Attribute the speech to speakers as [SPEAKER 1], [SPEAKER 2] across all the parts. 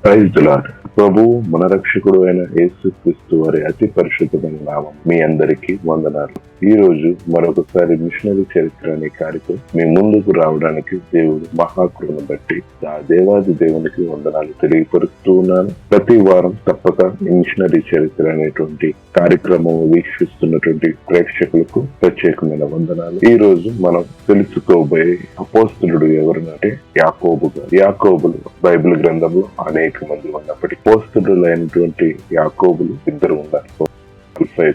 [SPEAKER 1] Praise the lord. ప్రభువు మన రక్షకుడు అయిన యేసుక్రీస్తు వారి అతి పరిశుద్ధమైన నామం మీ అందరికీ వందనాలు. ఈ రోజు మరొకసారి మిషనరీ చరిత్ర అనే కార్యక్రమం మీ ముందుకు రావడానికి దేవుడు మహాకృపను బట్టి ఆ దేవాది దేవునికి వందనాలు తెలియపరుస్తూ ఉన్నాను. ప్రతి వారం తప్పక ఈ మిషనరీ చరిత్ర అనేటువంటి కార్యక్రమం వీక్షిస్తున్నటువంటి ప్రేక్షకులకు ప్రత్యేకమైన వందనాలు. ఈ రోజు మనం తెలుసుకోబోయే అపోస్తలుడు ఎవరినంటే యాకోబు గారు. యాకోబులు బైబిల్ గ్రంథంలో అనేక మంది ఉన్నప్పటికీ అపోస్తలులైనటువంటి యాకోబులు ఇద్దరు ఉన్నారు.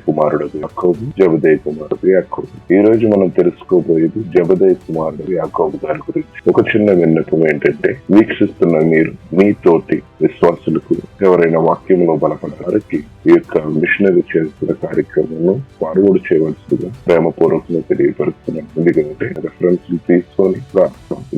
[SPEAKER 1] కుమారుడు యాకోబు, జబదయి కుమారుడు యాకోబు. ఈ రోజు మనం తెలుసుకోబోయేది జబదయి కుమారుడు యాకోబు గారి గురించి. ఒక చిన్న విన్నపం ఏంటంటే, వీక్షిస్తున్న మీరు మీ తోటి విశ్వాసులకు ఎవరైనా వాక్యంలో బలపడే వారికి ఈ యొక్క మిషనరీ చరిత్ర కార్యక్రమంలో ఫార్వర్డ్ చేయవలసిందిగా ప్రేమపూర్వకంగా తెలియపరుస్తున్నాం. ఎందుకంటే రెఫరెన్స్ తీసుకొని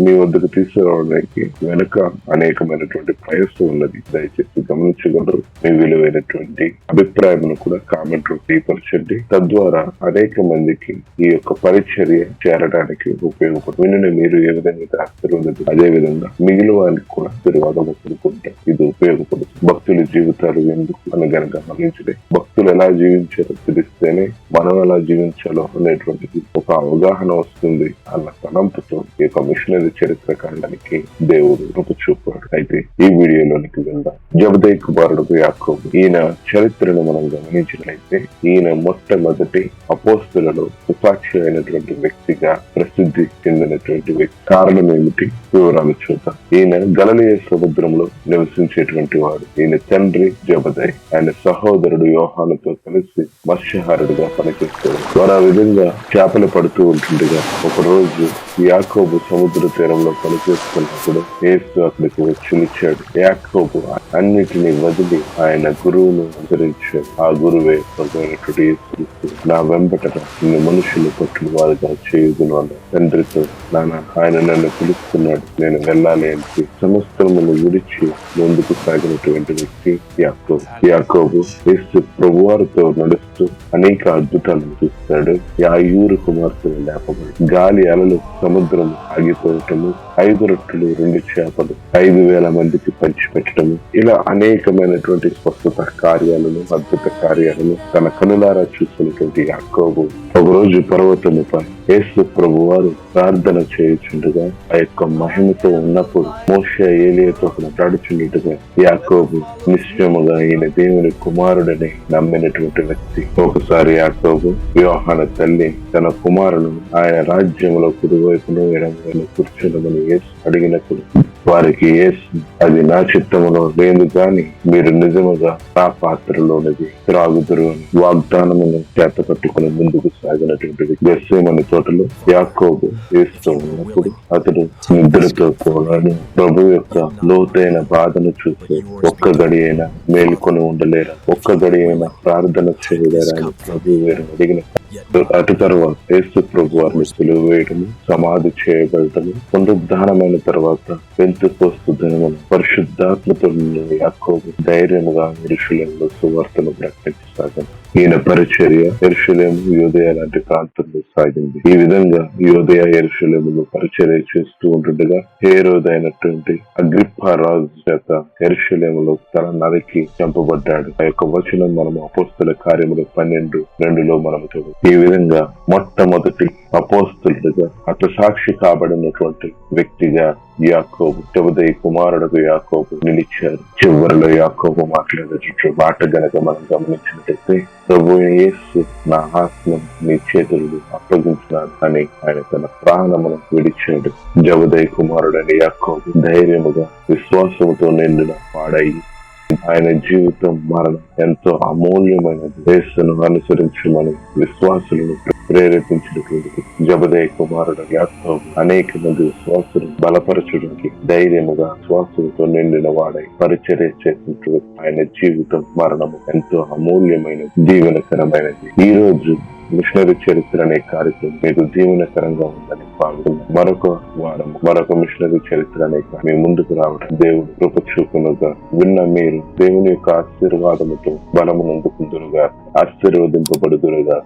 [SPEAKER 1] మీ వద్దకు తీసుకురావడానికి వెనుక అనేకమైనటువంటి ప్రయాసం ఉన్నది. దయచేసి గమనించగలరు. మీ విలువైనటువంటి అభిప్రాయం కూడా కామెంట్ రూపీపరచండి. తద్వారా అనేక మందికి ఈ యొక్క పరిచర్య చేరడానికి ఉపయోగపడుతుంది. మీరు ఏ విధంగా ఆశీర్వాదం, అదే విధంగా మిగిలిన వారికి కూడా ఆశీర్వాదం పొందుకుంటే ఇది ఉపయోగపడుతుంది. భక్తుల జీవితాలు ఎందుకు అని గనక గమనించడే, భక్తులు ఎలా జీవించారో తెలిస్తేనే మనం ఎలా జీవించాలో అనేటువంటిది ఒక అవగాహన వస్తుంది అన్న తలంపుతో ఈ యొక్క మిషనరీ చరిత్ర కాండానికి దేవుడు రూప చూపాడు. అయితే ఈ వీడియోలోనికి వెళ్దాం. జబదయి కుమారుడు యాకోబు. ఈయన చరిత్రను మనం గమనించినట్లయితే ఈయన మొట్టమొదటి అపోస్తలులలో సుసాక్షి అయినటువంటి వ్యక్తిగా ప్రసిద్ధి చెందినటువంటి వ్యక్తి. కారణం ఏమిటి? వివరాలు చూద్దాం. ఈయన గలిలయ సముద్రంలో నివసించేటువంటి వాడు. ఈయన తండ్రి జబదయి, ఆయన సహోదరుడు యోహానుతో కలిసి మత్స్యహారుడుగా పనిచేస్తాడు. వారు ఆ విధంగా చేపలు పడుతూ ఉంటుండగా ఒక రోజు యాకోబు సముద్ర తీరంలో పనిచేస్తున్నప్పుడు యేసు అక్కడికి వచ్చి నిలిచాడు. యాకోబు అన్నిటినీ వదిలి ఆయన గురువును అనుసరించాడు. ఆ గురువే నా వెంబట నిన్ను మనుషులు పట్టులు వారిగా చేయుదును అన్న తండ్రితో, నాన్న ఆయన నన్ను పిలుస్తున్నాడు, నేను వెళ్ళాలి అని సమస్తమును విడిచి ముందుకు సాగినటువంటి వ్యక్తి యాకోబు. యాకోబు యేసు ప్రభువారితో నడుస్తూ అనేక అద్భుతాలను చూస్తాడు. యాయూరు కుమార్తెను లేపబడి గాలి అలలు సముద్రం ఆగిపోవటము, 5 రొట్టెలు 2 చేపలు 5,000 మందికి పంచిపెట్టడము, ఇలా అనేకమైనటువంటి స్వస్థత కార్యాలను, అద్భుత కార్యాలను తన కనులారా చూసినటువంటి యాకోబు ఒక రోజు పర్వతముపై యేసు ప్రభు వారు ప్రార్థన చేయుచుండగా ఆ యొక్క మహిమతో ఉన్నప్పుడు మోషే ఏలియాతో నడుచుండగా యాకోబు నిశ్చయముగా ఈయన దేవుని కుమారుడని నమ్మినటువంటి వ్యక్తి. ఒకసారి యాకోబు యోహాను తల్లి తన కుమారును ఆయన రాజ్యంలో కుడివైపును ఎడమవైపును కూర్చుండమని యేసు అడిగినప్పుడు వారికి యేసు, అది నా చిత్తములో లేదు గాని మీరు నిజముగా నా పాత్రలోనిది త్రాగుదురు అని వాగ్దానమును చేత పట్టుకుని ముందుకు సాగినటువంటి గెత్సేమని తోటలో యాకోబు యేసుతో ఉన్నప్పుడు అతడు నిద్రతో పోరాడి ప్రభు యొక్క లోతైన బాధను చూసి ఒక్క గడి అయినా మేలుకొని ఉండలేరా, ఒక్క గడి అయినా ప్రార్థన చేయలేరా అని ప్రభు వేరు అడిగిన అటు తర్వాత యేసు ప్రభు వారిని సిలువ వేయడము, సమాధి చేయబడటము, పునరుద్ధానమైన తర్వాత పెంతెకోస్తు దినమున పరిశుద్ధాత్మతో యాకోబు ధైర్యముగా యెరూషలేములో సువార్తను ప్రకటించసాగాడు. ఈయన పరిచర్య యెరూషలేము, యూదయ లాంటి ప్రాంతంలో సాగింది. ఈ విధంగా యూదయ యెరూషలేములో పరిచర్య చేస్తూ ఉంటుండగా హేరోదు అయినటువంటి అగ్రిప్ప రాజు చేత యెరూషలేములో తల నరికి చంపబడ్డాడు. ఆ యొక్క వచనం మనం అపోస్తల కార్యములు 12:2 మనం చూడవచ్చు. ఈ విధంగా మొట్టమొదటి అపోస్తలుడిగా హతసాక్షి కాబడినటువంటి వ్యక్తిగా యాకోబు, జబదయి కుమారుడు యాకోబు నిలిచారు. చివరిలో యాకోబు మాట్లాడేటటువంటి మాట గనక మనం గమనించినట్లయితే, ప్రభు యేసు నా ఆత్మను నీ చేతులు అప్పగించినాడు అని ఆయన తన ప్రాణమును విడిచాడు. జబదయి కుమారుడని యాకోబు ధైర్యముగా విశ్వాసముతో నిండిన వాడయి ఆయన జీవితం మరణం ఎంతో అమూల్యమైనది. యేసును అనుసరించమని విశ్వాసులను ప్రేరేపించినటువంటి జబదయి కుమారుడు యాకోబు అనేక మంది విశ్వాసులు బలపరచడానికి ధైర్యముగా విశ్వాసంతో నిండిన వాడై పరిచర్య చేసినట్టు ఆయన జీవితం మరణము ఎంతో అమూల్యమైనది, దీవెనకరమైనది. ఈ రోజు మిషనరీ చరిత్ర అనే కార్యక్రమం మీకు దీవెనకరంగా ఉందని భావిస్తున్నాను. మరొక వారం మరొక మిషనరీ చరిత్ర అనే మీ ముందుకు రావడం దేవుడు కృప చూపునుగా. విన్న మీరు దేవుని యొక్క ఆశీర్వాదముతో బలమునందుకుందురుగా, ఆశీర్వదింపబడుదురుగా.